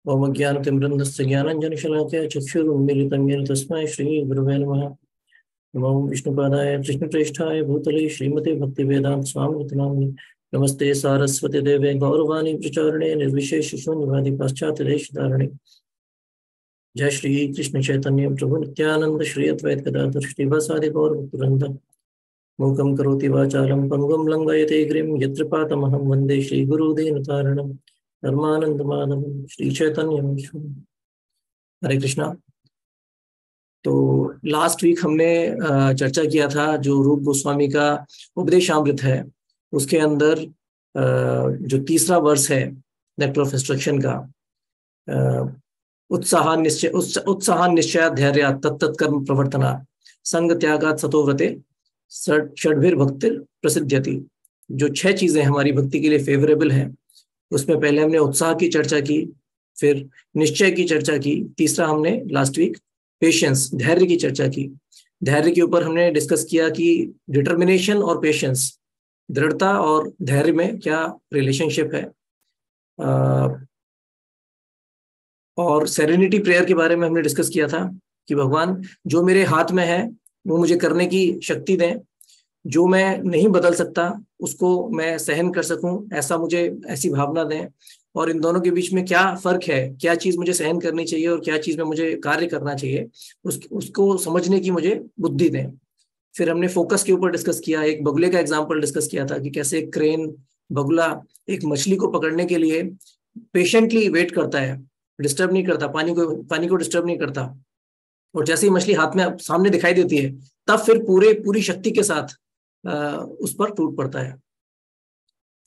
ओम अज्ञानतिमिरन्धस्य ज्ञानाञ्जनशलाकया चक्षुरुन्मीलितं येन तस्मै श्रीगुरवे नमः। नमो विष्णुपादाय कृष्णप्रेष्ठाय भूतले श्रीमते भक्तिवेदान्त स्वामिनिति नामिने। नमस्ते सारस्वती देवे गौरवाणी प्रचारणे निर्विशेष शून्यवादी पाश्चात्य देशधारणे। जय श्री कृष्ण चैतन्य प्रभु नित्यानंद श्री अद्वैत गदाधर श्रीवासादि गौरभक्तवृंद। मूकं करोति वाचालं पंगुं लंघयते गिरिं यत्रपातमहं वन्दे श्रीगुरुदीनतारणं। धर्मानन्दमाधवं श्रीचैतन्यं हरे कृष्णा। तो लास्ट वीक हमने चर्चा किया था जो रूप गोस्वामी का उपदेशामृत है उसके अंदर जो तीसरा वर्ष है नेक्टर ऑफ इंस्ट्रक्शन का, उत्साह निश्चय धैर्य तत्त कर्म प्रवर्तना संग त्यागात सतोव्रते षड्भिर भक्ति प्रसिद्ध्यति। जो 6 चीजें हमारी भक्ति के लिए फेवरेबल हैं उसमें पहले हमने उत्साह की चर्चा की, फिर निश्चय की चर्चा की, तीसरा हमने लास्ट वीक पेशेंस धैर्य की चर्चा की। धैर्य के ऊपर हमने डिस्कस किया कि डिटर्मिनेशन और पेशेंस, दृढ़ता और धैर्य में क्या रिलेशनशिप है। और सेरेनिटी प्रेयर के बारे में हमने डिस्कस किया था कि भगवान जो मेरे हाथ में है वो मुझे करने की शक्ति दें, जो मैं नहीं बदल सकता उसको मैं सहन कर सकूं ऐसा मुझे ऐसी भावना दें, और इन दोनों के बीच में क्या फर्क है, क्या चीज मुझे सहन करनी चाहिए और क्या चीज में मुझे कार्य करना चाहिए, उसको समझने की मुझे बुद्धि दें। फिर हमने फोकस के ऊपर डिस्कस किया, एक बगुले का एग्जाम्पल डिस्कस किया था कि कैसे एक क्रेन बगुला एक मछली को पकड़ने के लिए पेशेंटली वेट करता है, डिस्टर्ब नहीं करता, पानी को डिस्टर्ब नहीं करता, और जैसे ही मछली हाथ में सामने दिखाई देती है तब फिर पूरी शक्ति के साथ उस पर टूट पड़ता है।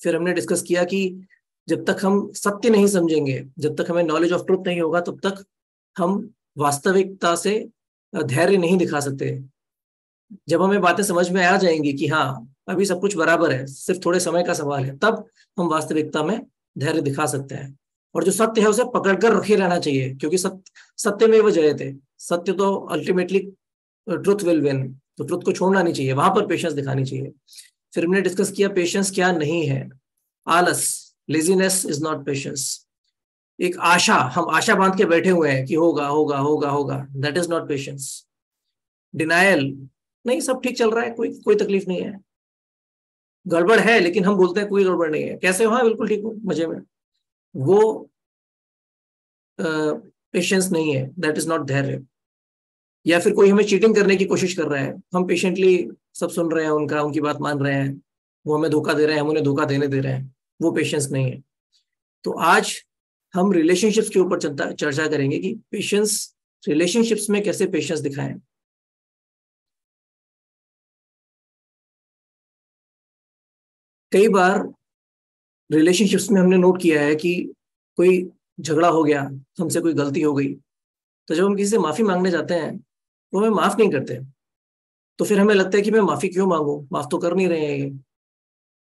फिर हमने डिस्कस किया कि जब तक हम सत्य नहीं समझेंगे, जब तक हमें नॉलेज ऑफ ट्रुथ नहीं होगा तब तक हम वास्तविकता से धैर्य नहीं दिखा सकते। जब हमें बातें समझ में आ जाएंगी कि हाँ अभी सब कुछ बराबर है, सिर्फ थोड़े समय का सवाल है, तब हम वास्तविकता में धैर्य दिखा सकते हैं। और जो सत्य है उसे पकड़कर रखे रहना चाहिए, क्योंकि सत्य में वो जयते, सत्य तो अल्टीमेटली ट्रुथ विल विन, तो ट्रुथ को छोड़ना नहीं चाहिए, वहां पर पेशेंस दिखानी चाहिए। फिर हमने डिस्कस किया पेशेंस क्या नहीं है। आलस, लेजीनेस इज नॉट पेशेंस। एक आशा, हम आशा बांध के बैठे हुए हैं कि होगा होगा होगा होगा, that is not patience. Denial, नहीं सब ठीक चल रहा है, कोई तकलीफ नहीं है। गड़बड़ है लेकिन हम बोलते हैं कोई गड़बड़ नहीं है, कैसे हो, हाँ बिल्कुल ठीक हूँ, मजे में, वो पेशेंस नहीं है, दैट इज नॉट धैर्य। या फिर कोई हमें चीटिंग करने की कोशिश कर रहा है, हम पेशेंटली सब सुन रहे हैं, उनकी बात मान रहे हैं, वो हमें धोखा दे रहे हैं, हम उन्हें धोखा देने दे रहे हैं, वो पेशेंस नहीं है। तो आज हम रिलेशनशिप्स के ऊपर चर्चा करेंगे कि पेशेंस, रिलेशनशिप्स में कैसे पेशेंस दिखाएं। कई बार रिलेशनशिप्स में हमने नोट किया है कि कोई झगड़ा हो गया, हमसे कोई गलती हो गई, तो जब हम किसी से माफी मांगने जाते हैं वो हमें माफ नहीं करते, तो फिर हमें लगता है कि मैं माफी क्यों मांगू, माफ तो कर नहीं रहे हैं ये।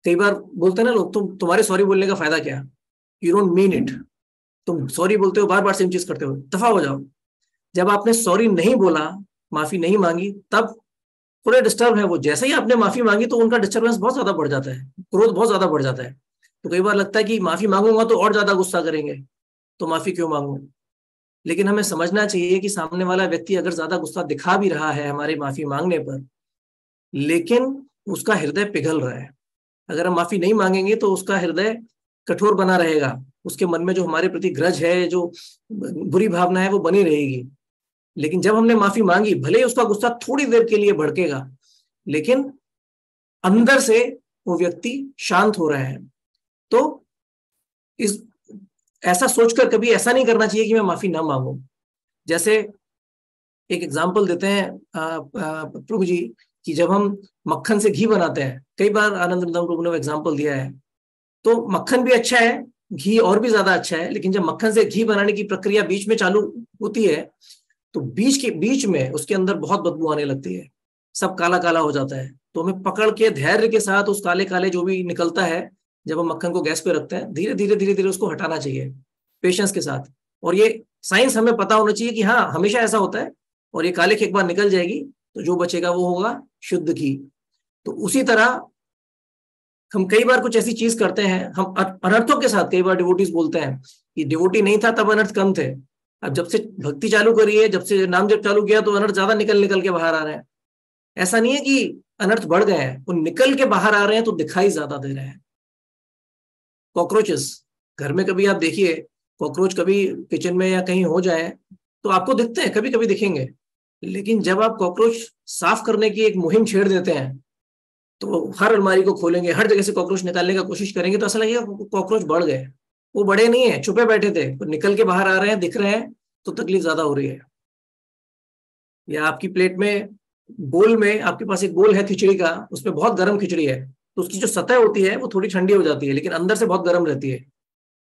कई बार बोलते हैं ना लोग, तुम्हारे सॉरी बोलने का फायदा क्या, यू डोंट मीन इट, तुम सॉरी बोलते हो, बार बार सेम चीज करते हो, दफा हो जाओ। जब आपने सॉरी नहीं बोला, माफी नहीं मांगी, तब थोड़े डिस्टर्ब है वो, जैसे ही आपने माफी मांगी तो उनका डिस्टर्बेंस बहुत ज्यादा बढ़ जाता है, क्रोध बहुत ज्यादा बढ़ जाता है। तो कई बार लगता है कि माफी मांगूंगा तो और ज्यादा गुस्सा करेंगे, तो माफी क्यों मांगू। लेकिन हमें समझना चाहिए कि सामने वाला व्यक्ति अगर ज्यादा गुस्सा दिखा भी रहा है हमारी माफी मांगने पर, लेकिन उसका हृदय पिघल रहा है। अगर हम माफी नहीं मांगेंगे तो उसका हृदय कठोर बना रहेगा, उसके मन में जो हमारे प्रति ग्रज है, जो बुरी भावना है, वो बनी रहेगी। लेकिन जब हमने माफी मांगी, भले ही उसका गुस्सा थोड़ी देर के लिए भड़केगा, लेकिन अंदर से वो व्यक्ति शांत हो रहा है। तो इस ऐसा सोचकर कभी ऐसा नहीं करना चाहिए कि मैं माफी ना मांगू। जैसे एक एग्जाम्पल देते हैं प्रभु जी कि जब हम मक्खन से घी बनाते हैं, कई बार आनंद प्रभु ने एग्जाम्पल दिया है, तो मक्खन भी अच्छा है, घी और भी ज्यादा अच्छा है, लेकिन जब मक्खन से घी बनाने की प्रक्रिया बीच में चालू होती है तो बीच में उसके अंदर बहुत बदबू आने लगती है, सब काला काला हो जाता है। तो हमें पकड़ के धैर्य के साथ उस काले काले जो भी निकलता है, जब हम मक्खन को गैस पे रखते हैं, धीरे धीरे धीरे धीरे उसको हटाना चाहिए पेशेंस के साथ। और ये साइंस हमें पता होना चाहिए कि हाँ हमेशा ऐसा होता है, और ये काले की एक बार निकल जाएगी तो जो बचेगा वो होगा शुद्ध घी। तो उसी तरह हम कई बार कुछ ऐसी चीज करते हैं, हम अनर्थों के साथ, कई बार डिवोटीज बोलते हैं कि डिवोटी नहीं था तब अनर्थ कम थे, अब जब से भक्ति चालू करी है, जब से नाम जब चालू किया तो अनर्थ ज्यादा निकल निकल के बाहर आ रहे हैं। ऐसा नहीं है कि अनर्थ बढ़ गए हैं, वो निकल के बाहर आ रहे हैं तो दिखाई ज्यादा दे रहे हैं। कॉकरोचेस घर में कभी आप देखिए, कॉकरोच कभी किचन में या कहीं हो जाए तो आपको दिखते हैं, कभी कभी दिखेंगे, लेकिन जब आप कॉकरोच साफ करने की एक मुहिम छेड़ देते हैं तो हर अलमारी को खोलेंगे, हर जगह से कॉकरोच निकालने का कोशिश करेंगे, तो ऐसा लगेगा कॉकरोच बढ़ गए। वो बड़े नहीं है, छुपे बैठे थे, तो निकल के बाहर आ रहे हैं, दिख रहे हैं, तो तकलीफ ज्यादा हो रही है। या आपकी प्लेट में, बोल में, आपके पास एक बोल है खिचड़ी का, उसमें बहुत गर्म खिचड़ी है, तो उसकी जो सतह होती है वो थोड़ी ठंडी हो जाती है, लेकिन अंदर से बहुत गर्म रहती है।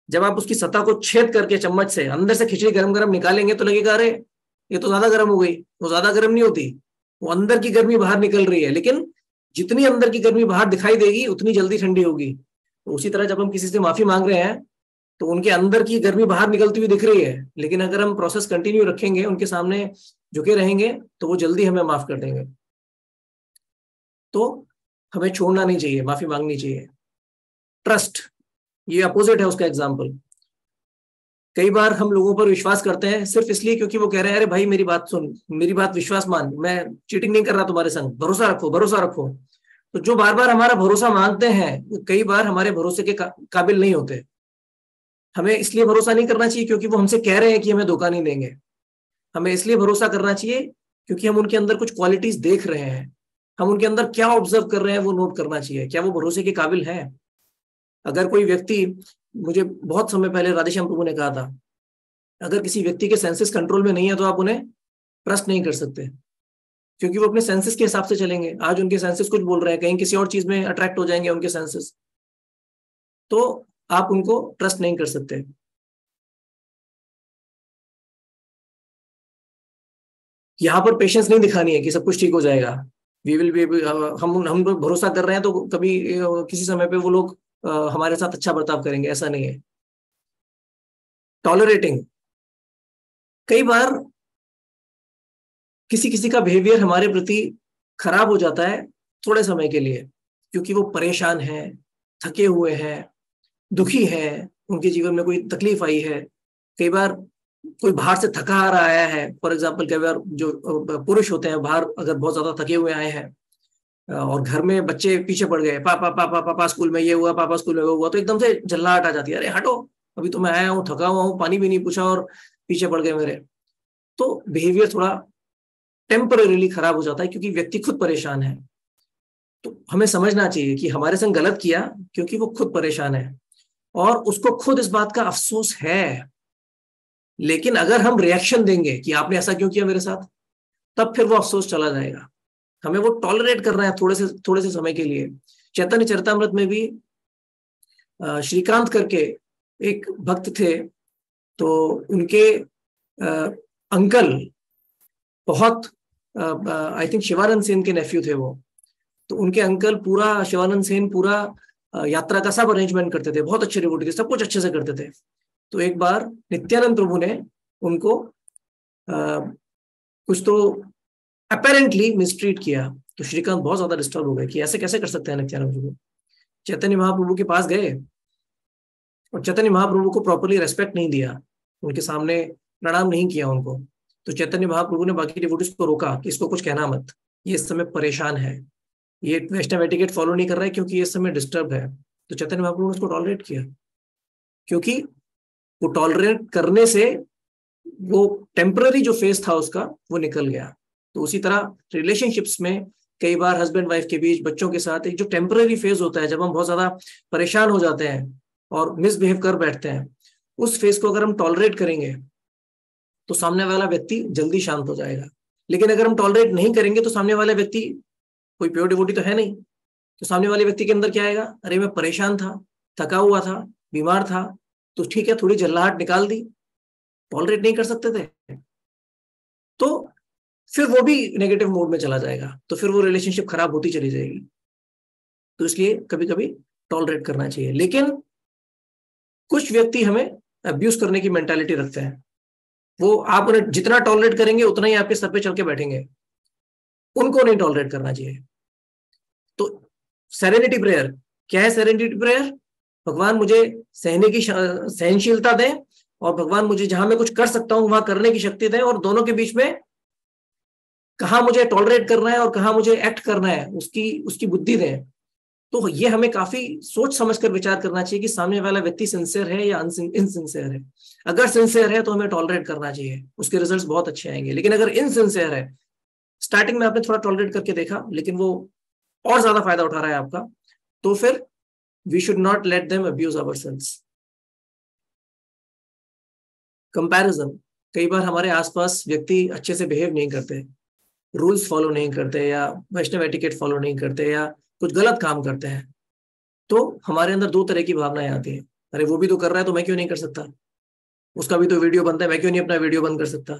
जब आप उसकी सतह को छेद करके चम्मच से अंदर से खिचड़ी गरम गरम निकालेंगे तो लगेगा अरे ये तो ज्यादा गर्म हो गई। वो ज्यादा गर्म नहीं होती, वो अंदर की गर्मी बाहर निकल रही है, लेकिन जितनी अंदर की गर्मी बाहर दिखाई देगी उतनी जल्दी ठंडी होगी। तो उसी तरह जब हम किसी से माफी मांग रहे हैं तो उनके अंदर की गर्मी बाहर निकलती हुई दिख रही है, लेकिन अगर हम प्रोसेस कंटिन्यू रखेंगे, उनके सामने झुके रहेंगे, तो वो जल्दी हमें माफ कर देंगे। तो हमें छोड़ना नहीं चाहिए, माफी मांगनी चाहिए। ट्रस्ट, ये अपोजिट है उसका एग्जाम्पल। कई बार हम लोगों पर विश्वास करते हैं सिर्फ इसलिए क्योंकि वो कह रहे हैं अरे भाई मेरी बात सुन, मेरी बात विश्वास मान, मैं चीटिंग नहीं कर रहा तुम्हारे संग, भरोसा रखो भरोसा रखो। तो जो बार बार हमारा भरोसा मांगते हैं वो कई बार हमारे भरोसे के काबिल नहीं होते। हमें इसलिए भरोसा नहीं करना चाहिए क्योंकि वो हमसे कह रहे हैं कि हमें धोखा नहीं देंगे। हमें इसलिए भरोसा करना चाहिए क्योंकि हम उनके अंदर कुछ क्वालिटीज देख रहे हैं, हम उनके अंदर क्या ऑब्जर्व कर रहे हैं वो नोट करना चाहिए, क्या वो भरोसे के काबिल है। अगर कोई व्यक्ति, मुझे बहुत समय पहले राधेश्याम प्रभु ने कहा था, अगर किसी व्यक्ति के सेंसेस कंट्रोल में नहीं है तो आप उन्हें ट्रस्ट नहीं कर सकते, क्योंकि वो अपने सेंसेस के हिसाब से चलेंगे। आज उनके सेंसेस कुछ बोल रहे हैं, कहीं किसी और चीज में अट्रैक्ट हो जाएंगे उनके सेंसेस, तो आप उनको ट्रस्ट नहीं कर सकते। यहाँ पर पेशेंस नहीं दिखानी है कि सब कुछ ठीक हो जाएगा, वी विल बी, हम भरोसा कर रहे हैं तो कभी किसी समय पे वो लोग हमारे साथ अच्छा बर्ताव करेंगे, ऐसा नहीं है। टॉलरेटिंग, कई बार किसी किसी का बिहेवियर हमारे प्रति खराब हो जाता है थोड़े समय के लिए, क्योंकि वो परेशान है, थके हुए हैं, दुखी है, उनके जीवन में कोई तकलीफ आई है। कई बार कोई बाहर से थका आ रहा आया है, फॉर एग्जाम्पल कई बार जो पुरुष होते हैं बाहर अगर बहुत ज्यादा थके हुए आए हैं और घर में बच्चे पीछे पड़ गए, पापा पापा पापा स्कूल में ये हुआ, पापा स्कूल में वो हुआ, तो एकदम से झल्लाहट आ जाती है, अरे हटो, अभी तो मैं आया हूँ, थका हुआ हूँ, पानी भी नहीं पूछा और पीछे पड़ गए मेरे। तो बिहेवियर थोड़ा टेम्पररीली खराब हो जाता है क्योंकि व्यक्ति खुद परेशान है। तो हमें समझना चाहिए कि हमारे संग गलत किया क्योंकि वो खुद परेशान है और उसको खुद इस बात का अफसोस है। लेकिन अगर हम रिएक्शन देंगे कि आपने ऐसा क्यों किया मेरे साथ, तब फिर वो अफसोस चला जाएगा। हमें वो टॉलरेट करना है थोड़े से समय के लिए। चैतन्य चरितामृत में भी श्रीकांत करके एक भक्त थे, तो उनके अंकल बहुत, आई थिंक शिवानंद सेन के नेफ्यू थे वो, तो उनके अंकल पूरा, शिवानंद सेन पूरा यात्रा का सब अरेंजमेंट करते थे, बहुत अच्छे डिवोटी थे, सब कुछ अच्छे से करते थे। तो एक बार नित्यानंद प्रभु ने उनको कुछ तो अपेरेंटली मिसट्रीट किया, तो श्रीकांत बहुत ज्यादा डिस्टर्ब हो गए कि ऐसे कैसे कर सकते हैं नित्यानंद प्रभु। चैतन्य महाप्रभु के पास गए और चैतन्य महाप्रभु को प्रॉपरली रेस्पेक्ट नहीं दिया, उनके सामने प्रणाम नहीं किया उनको। तो चैतन्य महाप्रभु ने बाकी डिवोटीज को रोका कि इसको कुछ कहना मत, ये इस समय परेशान है, ये वैष्णव एटिकेट फॉलो नहीं कर रहा है क्योंकि ये इस समय डिस्टर्ब है। तो चैतन्य महाप्रभु ने उसको टॉलरेट किया, क्योंकि वो टॉलरेट करने से वो टेम्पररी जो फेज था उसका वो निकल गया। तो उसी तरह रिलेशनशिप्स में कई बार हस्बैंड वाइफ के बीच, बच्चों के साथ, एक जो टेम्पररी फेज होता है जब हम बहुत ज्यादा परेशान हो जाते हैं और मिसबिहेव कर बैठते हैं, उस फेज को अगर हम टॉलरेट करेंगे तो सामने वाला व्यक्ति जल्दी शांत हो जाएगा। लेकिन अगर हम टॉलरेट नहीं करेंगे तो सामने वाला व्यक्ति कोई प्योर डिवोटी तो है नहीं, तो सामने वाले व्यक्ति के अंदर क्या आएगा, अरे मैं परेशान था, थका हुआ था, बीमार था, तो ठीक है थोड़ी झल्लाहट निकाल दी, टॉलरेट नहीं कर सकते थे, तो फिर वो भी नेगेटिव मोड में चला जाएगा, तो फिर वो रिलेशनशिप खराब होती चली जाएगी। तो इसलिए कभी कभी टॉलरेट करना चाहिए। लेकिन कुछ व्यक्ति हमें अब्यूज करने की मेंटालिटी रखते हैं, वो आप उन्हें जितना टॉलरेट करेंगे उतना ही आपके सर पे चल के बैठेंगे, उनको नहीं टॉलरेट करना चाहिए। तो सेरेनिटी प्रेयर, क्या है सेरेनिटी प्रेयर? भगवान मुझे सहने की सहनशीलता दें, और भगवान मुझे जहां मैं कुछ कर सकता हूं वहां करने की शक्ति दें, और दोनों के बीच में कहाँ मुझे टॉलरेट करना है और कहाँ मुझे एक्ट करना है उसकी उसकी बुद्धि दें। तो ये हमें काफी सोच समझ कर विचार करना चाहिए कि सामने वाला व्यक्ति सिंसियर है या इनसिंसियर है। अगर सिंसियर है तो हमें टॉलरेट करना चाहिए, उसके रिजल्ट्स बहुत अच्छे आएंगे। लेकिन अगर इनसिंसियर है, स्टार्टिंग में आपने थोड़ा टॉलरेट करके देखा लेकिन वो और ज्यादा फायदा उठा रहा है आपका, तो फिर we should not let them abuse ourselves. Comparison, कई बार हमारे आसपास व्यक्ति अच्छे से बिहेव नहीं करते, रूल्स फॉलो नहीं करते, या वैष्णव एटिकेट फॉलो नहीं करते, या कुछ गलत काम करते हैं, तो हमारे अंदर दो तरह की भावनाएं आती हैं। अरे वो भी तो कर रहा है तो मैं क्यों नहीं कर सकता, उसका भी तो वीडियो बनता है, मैं क्यों नहीं अपना वीडियो बंद कर सकता,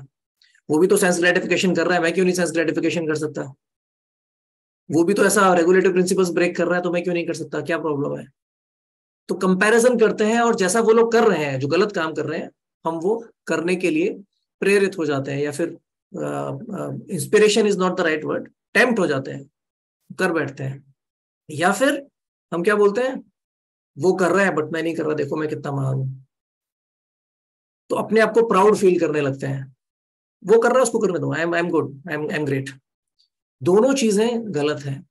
वो भी तो सेंस ग्रेटिफिकेशन कर रहा है, मैं क्यों नहीं सेंस ग्रेटिफिकेशन कर सकता, वो भी तो ऐसा रेगुलेटिव प्रिंसिपल्स ब्रेक कर रहा है तो मैं क्यों नहीं कर सकता, क्या प्रॉब्लम है। तो कंपैरिजन करते हैं, और जैसा वो लोग कर रहे हैं, जो गलत काम कर रहे हैं, हम वो करने के लिए प्रेरित हो जाते हैं, या फिर inspiration is not the right word, tempt हो जाते हैं, कर बैठते हैं। या फिर हम क्या बोलते हैं, वो कर रहा है बट मैं नहीं कर रहा, देखो मैं कितना महान हूं। तो अपने आप को प्राउड फील करने लगते हैं, वो कर रहा है उसको करने दो, I am good, I am great. दोनों चीजें गलत हैं।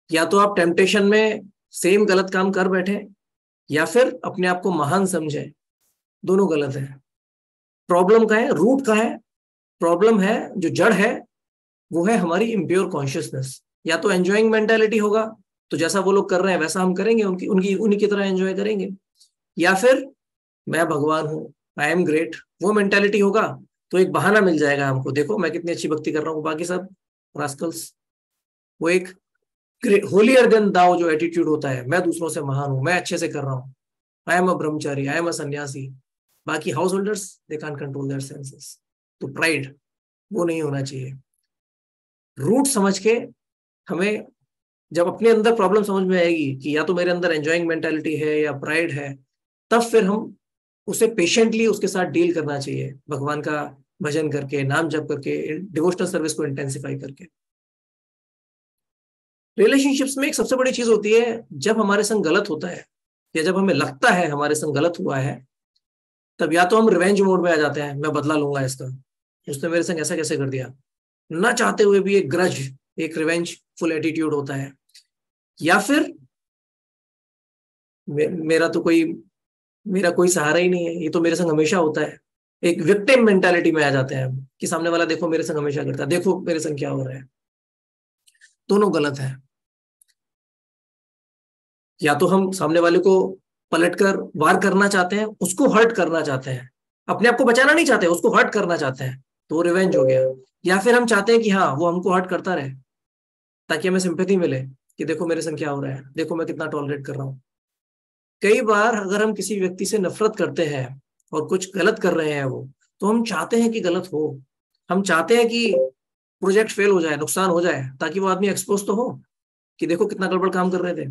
या तो आप टेम्पटेशन में सेम गलत काम कर बैठे, या फिर अपने आप को महान समझे, दोनों गलत है। प्रॉब्लम का है, रूट का है, प्रॉब्लम है, जो जड़ है वो है हमारी इम्प्योर कॉन्शियसनेस। या तो एंजॉइंग मेंटालिटी होगा, तो जैसा वो लोग कर रहे हैं वैसा हम करेंगे, उनकी उनकी उन्हीं की तरह एंजॉय करेंगे। या फिर मैं भगवान हूं, आई एम ग्रेट, वो मेंटालिटी होगा, तो एक बहाना मिल जाएगा हमको, देखो मैं कितनी अच्छी भक्ति कर रहा हूँ, बाकी सब रास्कल्स। वो एक होलियर देन दाओ जो एटीट्यूड होता है, मैं दूसरों से महान हूं, मैं अच्छे से कर रहा हूँ, I am a Brahmachari, I am a सन्यासी, बाकी house holders they can't control their senses. तो प्राइड वो नहीं होना चाहिए। रूट समझ के हमें, जब अपने अंदर प्रॉब्लम समझ में आएगी कि या तो मेरे अंदर एंजॉइंग मेंटालिटी है या प्राइड है, तब फिर हम उसे पेशेंटली उसके साथ डील करना चाहिए, भगवान का भजन करके, नाम जप करके, डिवोशनल सर्विस को इंटेंसिफाई करके। रिलेशनशिप्स में एक सबसे बड़ी चीज होती है, जब हमारे संग गलत होता है या जब हमें लगता है हमारे संग गलत हुआ है, तब या तो हम रिवेंज मोड में आ जाते हैं, मैं बदला लूंगा इसका, उसने मेरे संग ऐसा कैसे कर दिया, ना चाहते हुए भी एक ग्रज, एक रिवेंज फुल एटीट्यूड होता है। या फिर मेरा तो कोई मेरा कोई सहारा ही नहीं है, ये तो मेरे संग हमेशा होता है, एक विक्टिम मेंटालिटी में आ जाते हैं हम, कि सामने वाला देखो मेरे संग हमेशा करता है, देखो मेरे संग क्या हो रहा है। दोनों गलत है। या तो हम सामने वाले को पलटकर वार करना चाहते हैं, उसको हर्ट करना चाहते हैं, अपने आप को बचाना नहीं चाहते, उसको हर्ट करना चाहते हैं, तो वो रिवेंज हो गया। या फिर हम चाहते हैं कि हाँ वो हमको हर्ट करता रहे, ताकि हमें सिंपैथी मिले, कि देखो मेरे संग क्या हो रहा है, देखो मैं कितना टॉलरेट कर रहा हूँ। कई बार अगर हम किसी व्यक्ति से नफरत करते हैं और कुछ गलत कर रहे हैं वो, तो हम चाहते हैं कि गलत हो, हम चाहते हैं कि प्रोजेक्ट फेल हो जाए, नुकसान हो जाए, ताकि वो आदमी एक्सपोज तो हो कि देखो कितना गड़बड़ काम कर रहे थे।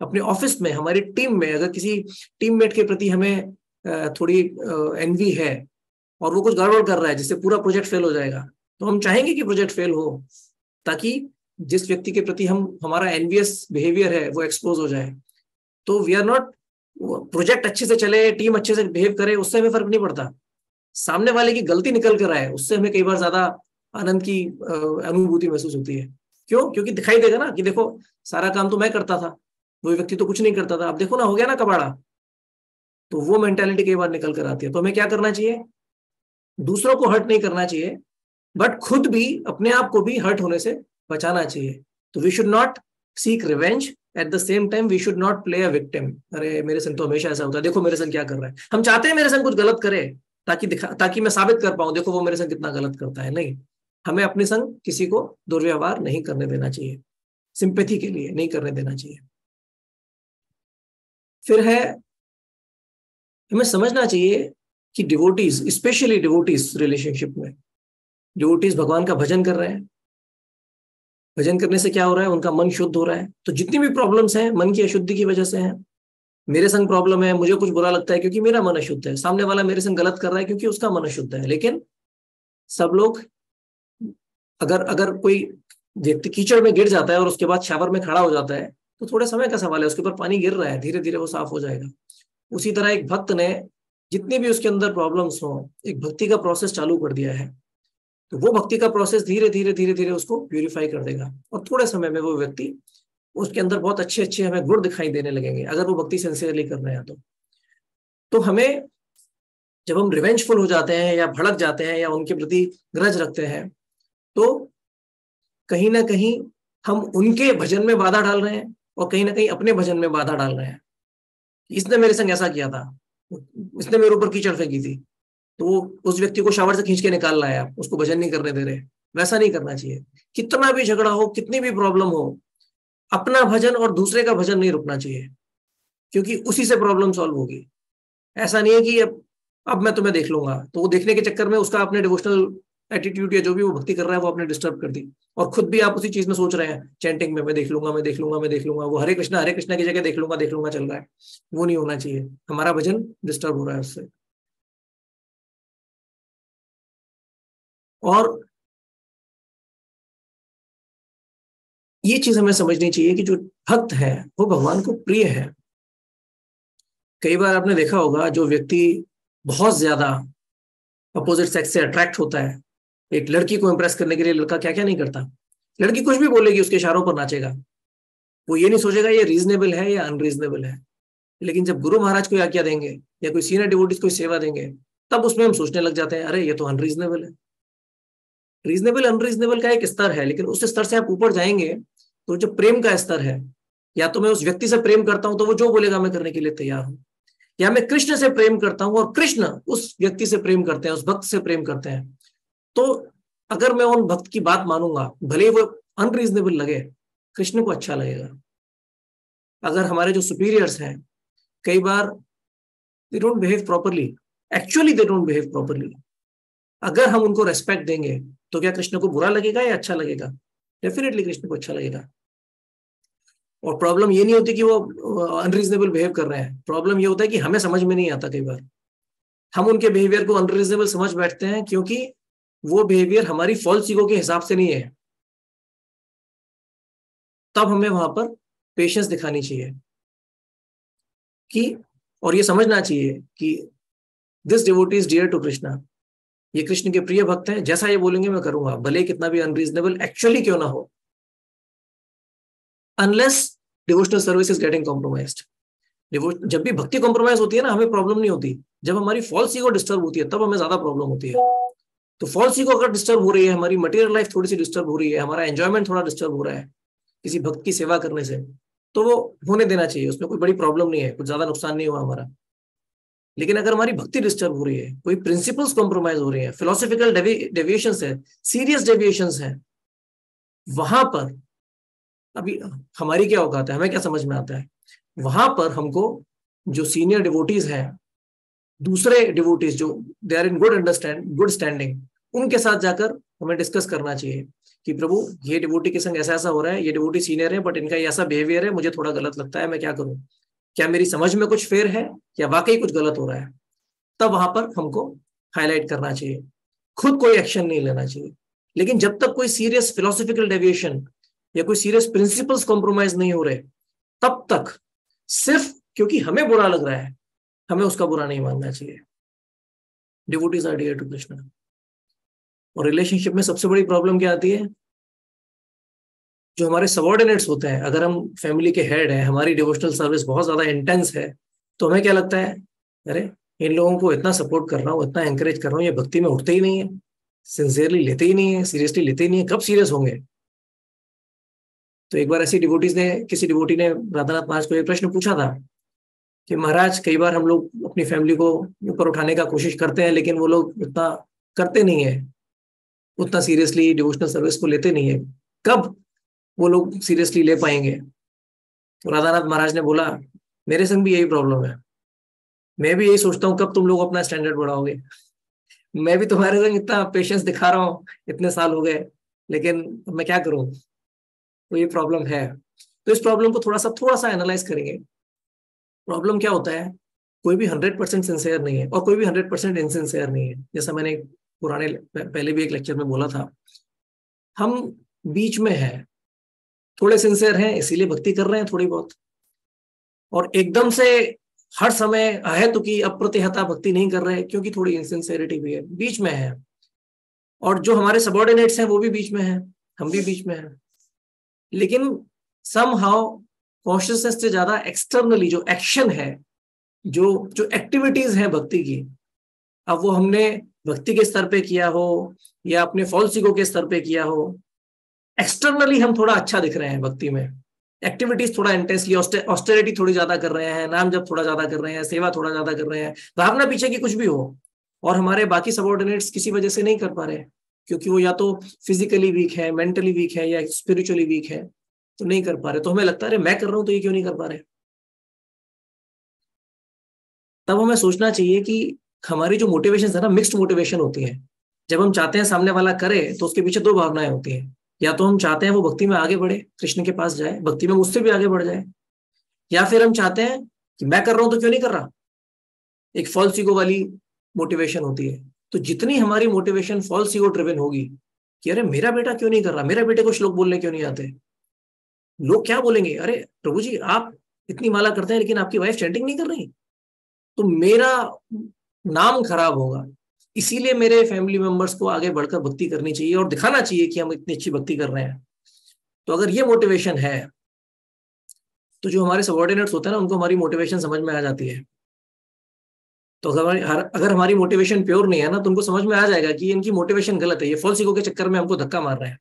अपने ऑफिस में, हमारी टीम में, अगर किसी टीममेट के प्रति हमें थोड़ी एनवी है और वो कुछ गड़बड़ कर रहा है जिससे पूरा प्रोजेक्ट फेल हो जाएगा, तो हम चाहेंगे कि प्रोजेक्ट फेल हो, ताकि जिस व्यक्ति के प्रति हम हमारा एनवियस बिहेवियर है वो एक्सपोज हो जाए। तो वी आर नॉट, प्रोजेक्ट अच्छे से चले, टीम अच्छे से बिहेव करे, उससे हमें फर्क नहीं पड़ता, सामने वाले की गलती निकल कर आए, उससे हमें कई बार ज्यादा आनंद की अनुभूति महसूस होती है। क्यों? क्योंकि दिखाई देगा ना कि देखो सारा काम तो मैं करता था, वो व्यक्ति तो कुछ नहीं करता था, अब देखो ना हो गया ना कबाड़ा। तो वो मेंटेलिटी कई बार निकल कर आती है। तो हमें क्या करना चाहिए? दूसरों को हर्ट नहीं करना चाहिए, बट खुद भी अपने आप को भी हर्ट होने से बचाना चाहिए। तो we should not seek revenge, at the same time we should not play a victim. अरे मेरे संग तो हमेशा ऐसा होता है, देखो मेरे संग क्या कर रहा है। हम चाहते हैं मेरे संग कुछ गलत करे, ताकि मैं साबित कर पाऊं, देखो वो मेरे संग कितना गलत करता है। नहीं, हमें अपने संग किसी को दुर्व्यवहार नहीं करने देना चाहिए, सिंपैथी के लिए नहीं करने देना चाहिए। फिर है, हमें समझना चाहिए कि डिवोटीज, स्पेशली डिवोटीज रिलेशनशिप में, डिवोटीज भगवान का भजन कर रहे हैं, भजन करने से क्या हो रहा है? उनका मन शुद्ध हो रहा है। तो जितनी भी प्रॉब्लम्स हैं मन की अशुद्धि की वजह से हैं। मेरे संग प्रॉब्लम है, मुझे कुछ बुरा लगता है क्योंकि मेरा मन अशुद्ध है, सामने वाला मेरे संग गलत कर रहा है क्योंकि उसका मन अशुद्ध है। लेकिन सब लोग, अगर अगर कोई व्यक्ति कीचड़ में गिर जाता है और उसके बाद शावर में खड़ा हो जाता है, तो थोड़े समय का सवाल है, उसके ऊपर पानी गिर रहा है, धीरे धीरे वो साफ हो जाएगा। उसी तरह एक भक्त ने जितनी भी उसके अंदर प्रॉब्लम्स हो, एक भक्ति का प्रोसेस चालू कर दिया है, तो वो भक्ति का प्रोसेस धीरे धीरे धीरे धीरे उसको प्यूरिफाई कर देगा, और थोड़े समय में वो व्यक्ति, उसके अंदर बहुत अच्छे अच्छे हमें गुण दिखाई देने लगेंगे, अगर वो भक्ति सिंसियरली कर रहे हैं तो हमें, जब हम रिवेंजफुल हो जाते हैं या भड़क जाते हैं या उनके प्रति ग्रज रखते हैं, तो कहीं ना कहीं हम उनके भजन में बाधा डाल रहे हैं, और कहीं ना कहीं अपने भजन में बाधा डाल रहे हैं। इसने मेरे संग ऐसा किया था, इसने मेरे ऊपर कीचड़ फेंकी थी, तो वो उस व्यक्ति को शावर से खींच के निकाल लाया, उसको भजन नहीं करने दे रहे। वैसा नहीं करना चाहिए। कितना भी झगड़ा हो, कितनी भी प्रॉब्लम हो, अपना भजन और दूसरे का भजन नहीं रुकना चाहिए, क्योंकि उसी से प्रॉब्लम सॉल्व होगी। ऐसा नहीं है कि अब मैं तुम्हें देख लूंगा, तो वो देखने के चक्कर में उसका अपने डिवोशनल एटीट्यूड या जो भी वो भक्ति कर रहा है वो आपने डिस्टर्ब कर दी, और खुद भी आप उसी चीज में सोच रहे हैं चैंटिंग में, मैं देख लूंगा, मैं देख लूंगा, मैं देख लूंगा, वो हरे कृष्णा की जगह देख लूंगा चल रहा है। वो नहीं होना चाहिए, हमारा भजन डिस्टर्ब हो रहा है उससे। और ये चीज हमें समझनी चाहिए कि जो भक्त है वो भगवान को प्रिय है। कई बार आपने देखा होगा, जो व्यक्ति बहुत ज्यादा अपोजिट सेक्स से अट्रैक्ट होता है, एक लड़की को इंप्रेस करने के लिए लड़का क्या क्या नहीं करता। लड़की कुछ भी बोलेगी, उसके इशारों पर नाचेगा, वो ये नहीं सोचेगा ये रीजनेबल है या अनरीजनेबल है। लेकिन जब गुरु महाराज को आज्ञा देंगे या कोई सीनियर डिवोटीज को सेवा देंगे, तब उसमें हम सोचने लग जाते हैं, अरे ये तो अनरीजनेबल है। रीजनेबल अनरीजनेबल का एक स्तर है, लेकिन उस स्तर से आप ऊपर जाएंगे तो जो प्रेम का स्तर है, या तो मैं उस व्यक्ति से प्रेम करता हूं तो वो जो बोलेगा मैं करने के लिए तैयार हूं, या मैं कृष्ण से प्रेम करता हूं और कृष्ण उस व्यक्ति से प्रेम करते हैं, उस भक्त से प्रेम करते हैं, तो अगर मैं उन भक्त की बात मानूंगा, भले वो अनरीजनेबल लगे, कृष्ण को अच्छा लगेगा। अगर हमारे जो सुपीरियर्स हैं, कई बार they don't behave properly, actually they don't behave properly, अगर हम उनको रेस्पेक्ट देंगे तो क्या कृष्ण को बुरा लगेगा या अच्छा लगेगा? डेफिनेटली कृष्ण को अच्छा लगेगा। और प्रॉब्लम ये नहीं होती कि वो अनरीजनेबल बिहेव कर रहे हैं, प्रॉब्लम ये होता है कि हमें समझ में नहीं आता। कई बार हम उनके बिहेवियर को अनरीजनेबल समझ बैठते हैं, क्योंकि वो बिहेवियर हमारी फॉल्स ईगो के हिसाब से नहीं है। तब हमें वहां पर पेशेंस दिखानी चाहिए कि, और ये समझना चाहिए कि this devotee is dear to Krishna, ये कृष्ण के प्रिय भक्त हैं, जैसा ये बोलेंगे मैं करूंगा, भले कितना भी अनरीजनेबल एक्चुअली क्यों ना हो, unless devotional service is getting compromised. जब भी भक्ति कॉम्प्रोमाइज होती है ना, हमें प्रॉब्लम नहीं होती। जब हमारी फॉल्स ईगो डिस्टर्ब होती है, तब हमें ज्यादा प्रॉब्लम होती है। तो फॉल्स ईगो अगर डिस्टर्ब हो रही है, हमारी मटेरियल लाइफ थोड़ी सी डिस्टर्ब हो रही है, हमारा एंजॉयमेंट थोड़ा डिस्टर्ब हो रहा है किसी भक्त की सेवा करने से, तो वो होने देना चाहिए, उसमें कोई बड़ी प्रॉब्लम नहीं है, कुछ ज्यादा नुकसान नहीं हुआ हमारा। लेकिन अगर हमारी भक्ति डिस्टर्ब हो रही है, कोई प्रिंसिपल्स कॉम्प्रोमाइज हो रही है, फिलोसॉफिकल डेविएशन है, सीरियस डेविएशन है, वहां पर अभी हमारी क्या औकात है, हमें क्या समझ में आता है? वहां पर हमको जो सीनियर डिवोटीज हैं, दूसरे डिवोटीज जो they are in good standing, उनके साथ जाकर हमें डिस्कस करना चाहिए कि प्रभु ये डिवोटी के संग ऐसा ऐसा हो रहा है, ये डिवोटी सीनियर है बट इनका ऐसा बिहेवियर है, मुझे थोड़ा गलत लगता है, मैं क्या करूं? क्या मेरी समझ में कुछ फेर है या वाकई कुछ गलत हो रहा है? तब वहां पर हमको हाईलाइट करना चाहिए, खुद कोई एक्शन नहीं लेना चाहिए। लेकिन जब तक कोई सीरियस फिलोसॉफिकल डेविएशन या कोई सीरियस प्रिंसिपल्स कॉम्प्रोमाइज नहीं हो रहे, तब तक सिर्फ क्योंकि हमें बुरा लग रहा है, हमें उसका बुरा नहीं मानना चाहिए। Devotees are dear to Krishna. और रिलेशनशिप में सबसे बड़ी प्रॉब्लम क्या आती है? जो हमारे सबॉर्डिनेट्स होते हैं, अगर हम फैमिली के हेड हैं, हमारी डिवोशनल सर्विस बहुत ज्यादा इंटेंस है, तो हमें क्या लगता है, अरे इन लोगों को इतना सपोर्ट कर रहा हूँ, इतना एंकरेज कर रहा हूँ, ये भक्ति में उठते ही नहीं है, सिंसियरली लेते ही नहीं है, सीरियसली लेते ही नहीं है, कब सीरियस होंगे? तो एक बार ऐसी किसी डिवोटी ने राधानाथ महाराज को एक प्रश्न पूछा था कि महाराज, कई बार हम लोग अपनी फैमिली को ऊपर उठाने का कोशिश करते हैं, लेकिन वो लोग उतना करते नहीं है, उतना सीरियसली डिवोशनल सर्विस को लेते नहीं है, कब वो लोग सीरियसली ले पाएंगे? तो राधानाथ महाराज ने बोला, मेरे संग भी यही प्रॉब्लम है, मैं भी यही सोचता हूँ कब तुम लोग अपना स्टैंडर्ड बढ़ाओगे। मैं भी तुम्हारे संग इतना पेशेंस दिखा रहा हूँ, इतने साल हो गए, लेकिन मैं क्या करूँ? तो ये प्रॉब्लम है। तो इस प्रॉब्लम को थोड़ा सा एनालाइज करेंगे। प्रॉब्लम क्या होता है? कोई भी 100% सिंसियर नहीं है और कोई भी 100% इनसिंसियर नहीं है। जैसा मैंने पहले भी एक लेक्चर में बोला था, हम बीच में है थोड़े सिंसियर हैं इसीलिए भक्ति कर रहे हैं थोड़ी बहुत, और एकदम से हर समय अहेतु की अप्रतिहता भक्ति नहीं कर रहे हैं क्योंकि थोड़ी इनसिंसियरिटी भी है, बीच में है। और जो हमारे सबऑर्डिनेट्स हैं वो भी बीच में है, हम भी बीच में हैं। लेकिन समहाउ कॉन्शियसनेस से ज्यादा एक्सटर्नली जो एक्शन है, जो जो एक्टिविटीज है भक्ति की, अब वो हमने भक्ति के स्तर पे किया हो या अपने फॉल्स ईगो के स्तर पे किया हो, एक्सटर्नली हम थोड़ा अच्छा दिख रहे हैं भक्ति में, एक्टिविटीज थोड़ा इंटेंसली, ऑस्टेरिटी थोड़ी ज्यादा कर रहे हैं, नाम जप थोड़ा ज्यादा कर रहे हैं, सेवा थोड़ा ज्यादा कर रहे हैं, भावना पीछे की कुछ भी हो, और हमारे बाकी सबऑर्डिनेट्स किसी वजह से नहीं कर पा रहे हैं क्योंकि वो या तो फिजिकली वीक है, मेंटली वीक है, या स्पिरिचुअली वीक है, तो नहीं कर पा रहे। तो हमें लगता है अरे मैं कर रहा हूं तो ये क्यों नहीं कर पा रहे। तब हमें सोचना चाहिए कि हमारी जो मोटिवेशन है ना, मिक्स्ड मोटिवेशन होती है। जब हम चाहते हैं सामने वाला करे तो उसके पीछे दो भावनाएं होती हैं, या तो हम चाहते हैं वो भक्ति में आगे बढ़े, कृष्ण के पास जाए, भक्ति में मुझसे भी आगे बढ़ जाए, या फिर हम चाहते हैं कि मैं कर रहा हूं तो क्यों नहीं कर रहा, एक फॉल्स ईगो वाली मोटिवेशन होती है। तो जितनी हमारी मोटिवेशन फॉल्स ईगो ड्रिवन होगी कि अरे मेरा बेटा क्यों नहीं कर रहा, मेरे बेटे को श्लोक बोलने क्यों नहीं आते, लोग क्या बोलेंगे, अरे प्रभु जी आप इतनी माला करते हैं लेकिन आपकी वाइफ चैंटिंग नहीं कर रही, तो मेरा नाम खराब होगा, इसीलिए मेरे फैमिली मेंबर्स को आगे बढ़कर भक्ति करनी चाहिए और दिखाना चाहिए कि हम इतनी अच्छी भक्ति कर रहे हैं। तो अगर ये मोटिवेशन है तो जो हमारे सबऑर्डिनेट्स होते हैं ना, उनको हमारी मोटिवेशन समझ में आ जाती है। तो अगर हमारी मोटिवेशन प्योर नहीं है ना, तो उनको समझ में आ जाएगा कि इनकी मोटिवेशन गलत है, ये फॉल्स ईगो के चक्कर में हमको धक्का मार रहे हैं।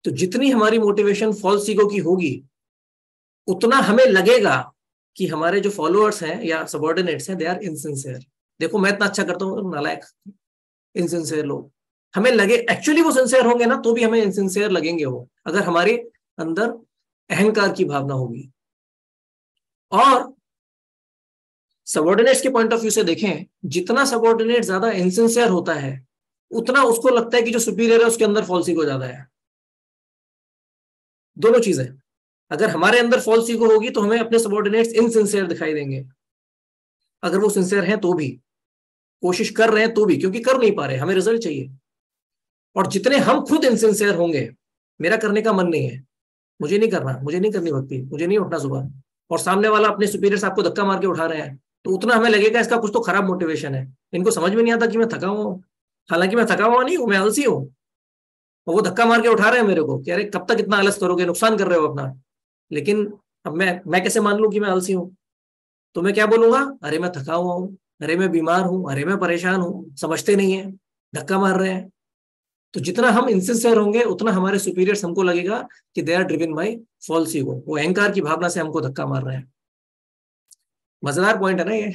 तो जितनी हमारी मोटिवेशन फॉल्स ईगो की होगी, उतना हमें लगेगा कि हमारे जो फॉलोअर्स हैं या सबऑर्डिनेट्स हैं, दे आर इनसिंसियर। देखो मैं इतना अच्छा करता हूँ, नालायक इनसिंसियर लोग, हमें लगे एक्चुअली वो सिंसियर होंगे ना तो भी हमें इनसिंसियर लगेंगे वो, अगर हमारे अंदर अहंकार की भावना होगी। और सबऑर्डिनेट्स के पॉइंट ऑफ व्यू से देखें, जितना सबऑर्डिनेट ज्यादा इनसिंसियर होता है, उतना उसको लगता है कि जो सुपीरियर है उसके अंदर फॉल्स ईगो ज्यादा है। दोनों चीजें, अगर हमारे अंदर फॉल्स ईगो होगी तो हमें अपने सबऑर्डिनेट्स इनसिंसियर दिखाई देंगे, अगर वो सिंसियर हैं तो भी, कोशिश कर रहे हैं तो भी, क्योंकि कर नहीं पा रहे, हमें रिजल्ट चाहिए। और जितने हम खुद इनसिंसियर होंगे, मेरा करने का मन नहीं है, मुझे नहीं करना, मुझे नहीं करनी भक्ति, मुझे नहीं उठना सुबह, और सामने वाला अपने सुपीरियर्स आपको धक्का मार के उठा रहे हैं, तो उतना हमें लगेगा इसका कुछ तो खराब मोटिवेशन है, इनको समझ में नहीं आता कि मैं थका हुआ हूँ, हालांकि मैं थका हुआ नहीं हूँ, मैं आलसी हूँ, और वो धक्का मार के उठा रहे हैं मेरे को कि अरे कब तक इतना आलस करोगे, नुकसान कर रहे हो अपना। लेकिन अब मैं कैसे मान लूं कि मैं आलसी हूँ, तो मैं क्या बोलूंगा, अरे मैं थका हुआ हूँ, अरे मैं बीमार हूँ, अरे मैं परेशान हूँ, समझते नहीं है, धक्का मार रहे हैं। तो जितना हम इनसिंसियर होंगे, उतना हमारे सुपीरियर्स हमको लगेगा कि they are driven by false ego, वो अहंकार की भावना से हमको धक्का मार रहे हैं। मजेदार पॉइंट है ना ये।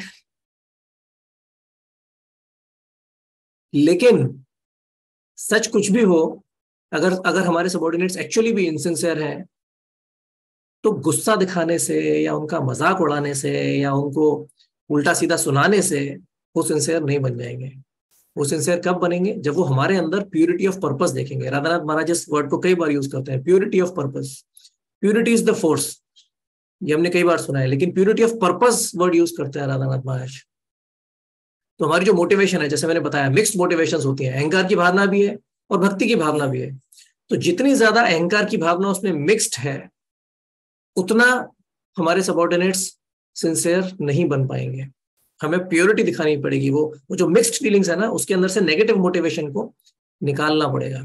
लेकिन सच कुछ भी हो, अगर अगर हमारे सबऑर्डिनेट्स एक्चुअली भी इनसिंसियर हैं, तो गुस्सा दिखाने से या उनका मजाक उड़ाने से या उनको उल्टा सीधा सुनाने से वो सिंसियर नहीं बन जाएंगे। वो सिंसियर कब बनेंगे, जब वो हमारे अंदर प्यूरिटी ऑफ पर्पस देखेंगे। राधानाथ महाराज इस वर्ड को कई बार यूज करते हैं, purity of purpose. Purity is the force, ये हमने कई बार सुना है, लेकिन purity of purpose word use करते हैं राधानाथ महाराज। तो हमारी जो मोटिवेशन है, जैसे मैंने बताया, मिक्स्ड मोटिवेशंस होती है, अहंकार की भावना भी है और भक्ति की भावना भी है। तो जितनी ज्यादा अहंकार की भावना उसमें मिक्स्ड है, उतना हमारे सबऑर्डिनेट्स सिंसियर नहीं बन पाएंगे। हमें प्योरिटी दिखानी पड़ेगी, वो जो मिक्स्ड फीलिंग्स है ना, उसके अंदर से नेगेटिव मोटिवेशन को निकालना पड़ेगा।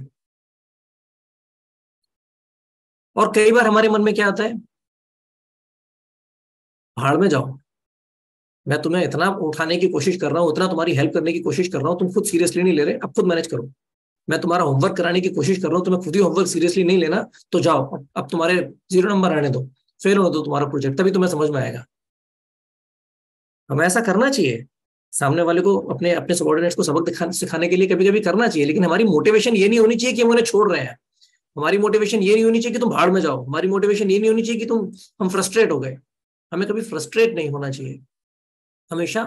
और कई बार हमारे मन में क्या आता है, भाड़ में जाओ, मैं तुम्हें इतना उठाने की कोशिश कर रहा हूं, इतना तुम्हारी हेल्प करने की कोशिश कर रहा हूं, तुम खुद सीरियसली नहीं ले रहे, अब खुद मैनेज करो। मैं तुम्हारा होमवर्क कराने की कोशिश कर रहा हूं, तुम्हें खुद ही होमवर्क सीरियसली नहीं लेना, तो जाओ अब तुम्हारे 0 नंबर आने दो, फेल होने दो तुम्हारा प्रोजेक्ट, तभी तुम्हें समझ में आएगा। हमें ऐसा करना चाहिए, सामने वाले को, अपने अपने सबऑर्डिनेट्स को सबक सिखाने के लिए कभी कभी करना चाहिए, लेकिन हमारी मोटिवेशन ये नहीं होनी चाहिए कि हम उन्हें छोड़ रहे हैं। हमारी मोटिवेशन ये नहीं होनी चाहिए कि तुम भाड़ में जाओ। हमारी मोटिवेशन ये नहीं होनी चाहिए कि हम फ्रस्ट्रेट हो गए। हमें कभी फ्रस्ट्रेट नहीं होना चाहिए, हमेशा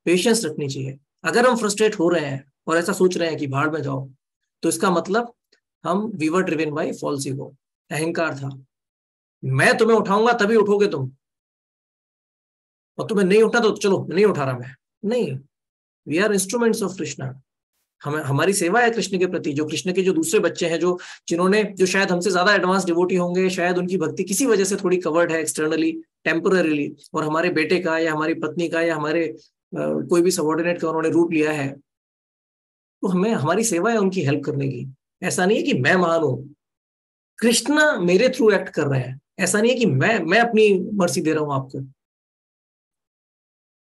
पेशेंस रखनी चाहिए। अगर हम फ्रस्ट्रेट हो रहे हैं और ऐसा सोच रहे हैं कि भाड़ में जाओ, तो इसका मतलब हम we were driven by false ego, अहंकार था। मैं तुम्हें उठाऊंगा तभी उठोगे तुम, और तुम्हें नहीं उठा तो चलो नहीं उठा रहा मैं, नहीं। We are instruments of Krishna. हमारी सेवा है कृष्ण के प्रति। जो कृष्ण के जो दूसरे बच्चे हैं, जो शायद हमसे ज्यादा एडवांस डिवोटी होंगे, शायद उनकी भक्ति किसी वजह से थोड़ी कवर्ड है एक्सटर्नली, टेम्पररीली, और हमारे बेटे का या हमारी पत्नी का या हमारे कोई भी सबॉर्डिनेट का उन्होंने रूप लिया है, तो हमारी सेवा है उनकी हेल्प करने की। ऐसा नहीं है कि मैं महान हूं, कृष्ण मेरे थ्रू एक्ट कर रहे हैं। ऐसा नहीं है कि मैं अपनी मर्जी दे रहा हूं आपको।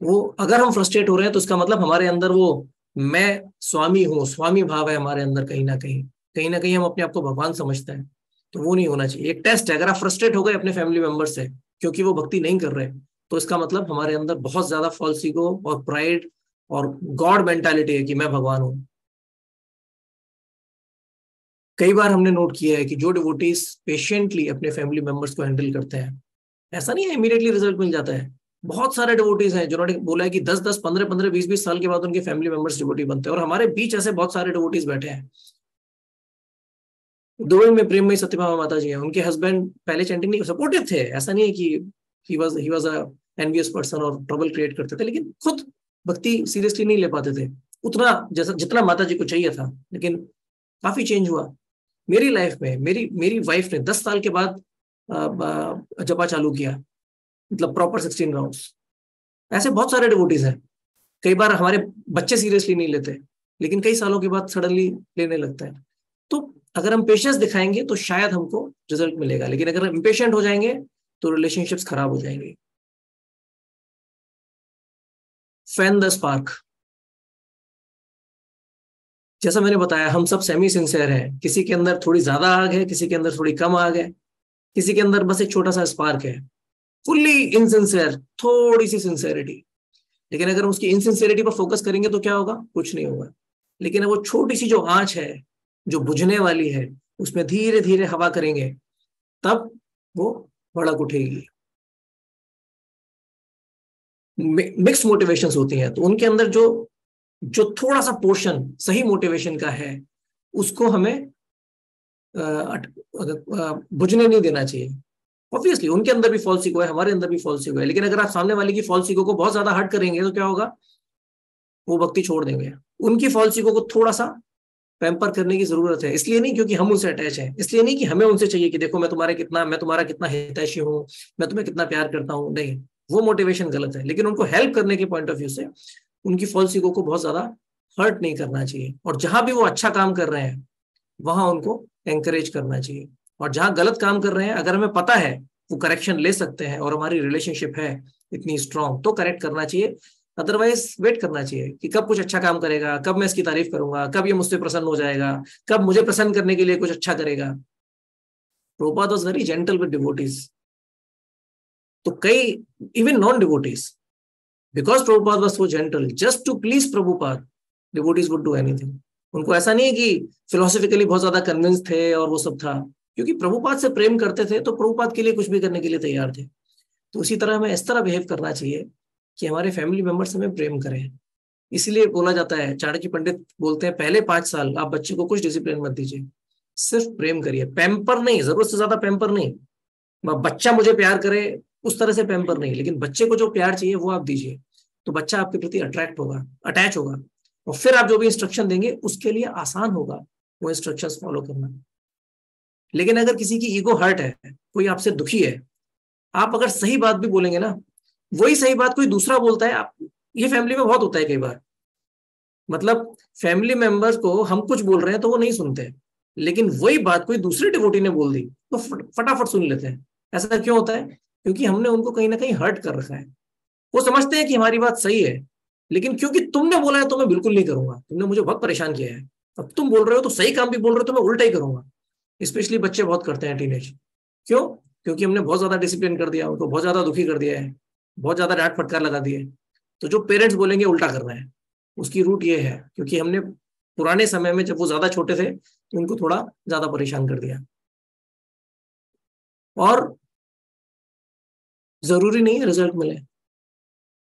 वो अगर हम फ्रस्ट्रेट हो रहे हैं तो उसका मतलब हमारे अंदर वो मैं स्वामी हूँ, स्वामी भाव है हमारे अंदर। कहीं ना कहीं हम अपने आप को भगवान समझते हैं। तो वो नहीं होना चाहिए। एक टेस्ट है, अगर आप फ्रस्ट्रेट हो गए अपने फैमिली मेंबर से क्योंकि वो भक्ति नहीं कर रहे, तो इसका मतलब हमारे अंदर बहुत ज्यादा फॉल्स ईगो और प्राइड और गॉड मेंटालिटी है कि मैं भगवान हूं। कई बार हमने नोट किया है कि जो डिवोटीज पेशेंटली अपने फैमिली मेंबर्स को हैंडल करते हैं, ऐसा नहीं है इमीडिएटली रिजल्ट मिल जाता है। बहुत सारे डिवोटीज हैं जिन्होंने बोला है कि 10-10, 15-15, 20-20 साल के बाद उनके फैमिली मेंबर्स डिवोटी बनते हैं। और हमारे बीच ऐसे बहुत सारे डिवोटीज बैठे हैं। दुबई में प्रेम में सत्यभामा माता जी हैं, उनके हस्बैंड पहले चैंटिंग नहीं, सपोर्टिव थे, ऐसा नहीं है कि he was a envious person और ट्रबल क्रिएट करते थे, लेकिन खुद भक्ति सीरियसली नहीं ले पाते थे उतना जैसा जितना माता जी को चाहिए था। लेकिन काफी चेंज हुआ मेरी लाइफ में। मेरी मेरी वाइफ ने 10 साल के बाद जपा चालू किया, मतलब प्रॉपर 16 राउंड्स। ऐसे बहुत सारे डिवोटीज हैं। कई बार हमारे बच्चे सीरियसली नहीं लेते, लेकिन कई सालों के बाद सडनली लेने लगते हैं। तो अगर हम पेशेंस दिखाएंगे तो शायद हमको रिजल्ट मिलेगा, लेकिन अगर हम इम्पेशेंट हो जाएंगे तो रिलेशनशिप्स खराब हो जाएंगे। Fan the spark. जैसा मैंने बताया, हम सब सेमी सिंसियर हैं। किसी के अंदर थोड़ी ज्यादा आग है, किसी के अंदर थोड़ी कम आग है, किसी के अंदर बस एक छोटा सा स्पार्क है। फुल्ली इनसिंसियर, थोड़ी सी सिंसियरिटी। लेकिन अगर हम उसकी इनसिंसियरिटी पर फोकस करेंगे तो क्या होगा? कुछ नहीं होगा। लेकिन वो छोटी सी जो आंच है, जो बुझने वाली है, उसमें धीरे धीरे हवा करेंगे, तब वो भड़क उठेगी। मिक्स मोटिवेशंस होती हैं, तो उनके अंदर जो जो थोड़ा सा पोर्शन सही मोटिवेशन का है, उसको हमें बुझने नहीं देना चाहिए। ऑब्वियसली उनके अंदर भी फॉल्स ईगो है, हमारे अंदर भी फॉल्स ईगो है, लेकिन अगर आप सामने वाले की फॉल्स ईगो को बहुत ज्यादा हर्ट करेंगे तो क्या होगा? वो भक्ति छोड़ देंगे। उनकी फॉल्स ईगो को थोड़ा सा पैम्पर करने की जरूरत है। इसलिए नहीं क्योंकि हम उनसे अटैच हैं, इसलिए नहीं कि हमें उनसे चाहिए कि देखो मैं तुम्हारा कितना हितैषी हूँ, मैं तुम्हें कितना प्यार करता हूँ। नहीं, वो मोटिवेशन गलत है। लेकिन उनको हेल्प करने के पॉइंट ऑफ व्यू से उनकी फॉल्स ईगो को बहुत ज्यादा हर्ट नहीं करना चाहिए। और जहां भी वो अच्छा काम कर रहे हैं वहां उनको एंकरेज करना चाहिए। और जहां गलत काम कर रहे हैं, अगर हमें पता है वो करेक्शन ले सकते हैं और हमारी रिलेशनशिप है इतनी स्ट्रांग, तो करेक्ट करना चाहिए। अदरवाइज वेट करना चाहिए कि कब कुछ अच्छा काम करेगा, कब मैं इसकी तारीफ करूंगा, कब ये मुझसे प्रसन्न हो जाएगा, कब मुझे प्रसन्न करने के लिए कुछ अच्छा करेगा। Prabhupada was very gentle with devotees. तो कई even non devotees, because Prabhupada was so gentle, just to please Prabhupada, devotees would do anything. उनको ऐसा नहीं है कि फिलोसफिकली बहुत ज्यादा कन्विंस थे और वो सब था, क्योंकि प्रभुपाद से प्रेम करते थे तो प्रभुपाद के लिए कुछ भी करने के लिए तैयार थे। तो उसी तरह हमें इस तरह बिहेव करना चाहिए कि हमारे फैमिली मेंबर्स हमें प्रेम करें। इसीलिए बोला जाता है, चाणक्य पंडित बोलते हैं, पहले 5 साल आप बच्चे को कुछ डिसिप्लिन मत दीजिए, सिर्फ प्रेम करिए। पैम्पर नहीं, जरूरत से ज्यादा पैम्पर नहीं। बच्चा मुझे प्यार करे उस तरह से पैम्पर नहीं, लेकिन बच्चे को जो प्यार चाहिए वो आप दीजिए। तो बच्चा आपके प्रति अट्रैक्ट होगा, अटैच होगा, और फिर आप जो भी इंस्ट्रक्शन देंगे उसके लिए आसान होगा वो इंस्ट्रक्शंस फॉलो करना। लेकिन अगर किसी की ईगो हर्ट है, कोई आपसे दुखी है, आप अगर सही बात भी बोलेंगे ना, वही सही बात कोई दूसरा बोलता है, आप, ये फैमिली में बहुत होता है कई बार। मतलब फैमिली मेंबर्स को हम कुछ बोल रहे हैं तो वो नहीं सुनते, लेकिन वही बात कोई दूसरे डिवोटी ने बोल दी तो फटाफट सुन लेते हैं। ऐसा क्यों होता है? क्योंकि हमने उनको कहीं ना कहीं हर्ट कर रखा है। वो समझते हैं कि हमारी बात सही है, लेकिन क्योंकि तुमने बोला है तो मैं बिल्कुल नहीं करूंगा, तुमने मुझे बहुत परेशान किया है, अब तुम बोल रहे हो तो सही काम भी बोल रहे हो तो मैं उल्टा ही करूंगा। स्पेशली बच्चे बहुत करते हैं, टीनेज। क्यों? क्योंकि हमने बहुत ज्यादा डिसिप्लिन कर दिया, उनको बहुत ज्यादा दुखी कर दिया है, बहुत ज्यादा डांट फटकार लगा दी है। तो जो पेरेंट्स बोलेंगे उल्टा करना है, उसकी रूट ये है क्योंकि हमने पुराने समय में जब वो ज्यादा छोटे थे तो उनको थोड़ा ज्यादा परेशान कर दिया। और जरूरी नहीं है रिजल्ट मिले।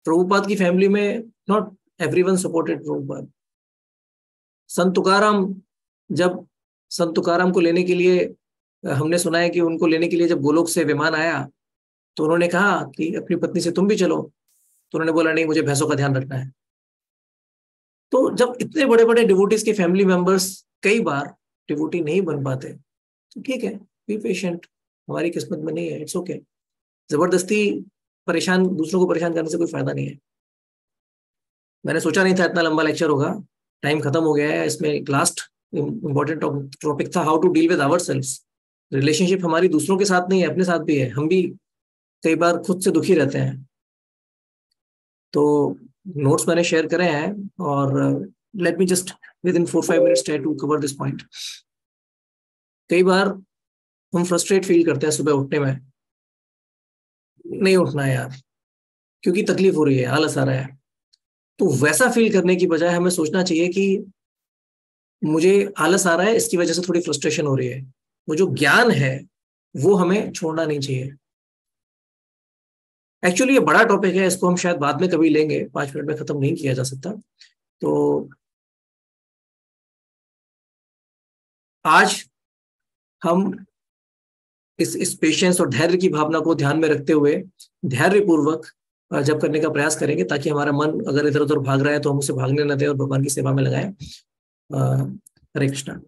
प्रभुपाद की फैमिली में नॉट एवरीवन सपोर्टेड प्रभुपाद। संत तुकाराम, जब संत तुकाराम को लेने के लिए, हमने सुना है कि उनको लेने के लिए जब गोलोक से विमान आया तो उन्होंने कहा कि अपनी पत्नी से तुम भी चलो, तो उन्होंने बोला नहीं, मुझे भैंसों का ध्यान रखना है। तो तो जब इतने बड़े बड़े डिवोटीज के फैमिली मेंबर्स कई बार डिवोटी नहीं बन पाते, तो ठीक है, बी पेशेंट, हमारी किस्मत में नहीं है, इट्स ओके। जबरदस्ती परेशान, दूसरों को परेशान करने से कोई फायदा नहीं है। मैंने सोचा नहीं था इतना लंबा लेक्चर होगा, टाइम खत्म हो गया है। इसमें एक लास्ट इंपॉर्टेंट टॉपिक था, how to deal with our self. Relationship हमारी दूसरों के साथ नहीं है, अपने साथ भी है। हम भी कई बार खुद से दुखी रहते हैं। तो नोट्स मैंने शेयर करे हैं, और let me just within 4-5 minutes try to cover this point. कई बार हम फ्रस्ट्रेट फील करते हैं सुबह उठने में, नहीं उठना है यार, क्योंकि तकलीफ हो रही है, आलस आ रहा है। तो वैसा फील करने की बजाय हमें सोचना चाहिए कि मुझे आलस आ रहा है, इसकी वजह से थोड़ी फ्रस्ट्रेशन हो रही है। वो जो ज्ञान है वो हमें छोड़ना नहीं चाहिए। एक्चुअली ये बड़ा टॉपिक है, इसको हम शायद बाद में कभी लेंगे, 5 मिनट में खत्म नहीं किया जा सकता। तो आज हम इस पेशेंस और धैर्य की भावना को ध्यान में रखते हुए धैर्य पूर्वक जब करने का प्रयास करेंगे, ताकि हमारा मन अगर इधर उधर भाग रहा है तो हम उसे भागने न दें और भगवान की सेवा में लगाएं। हरे कृष्णा।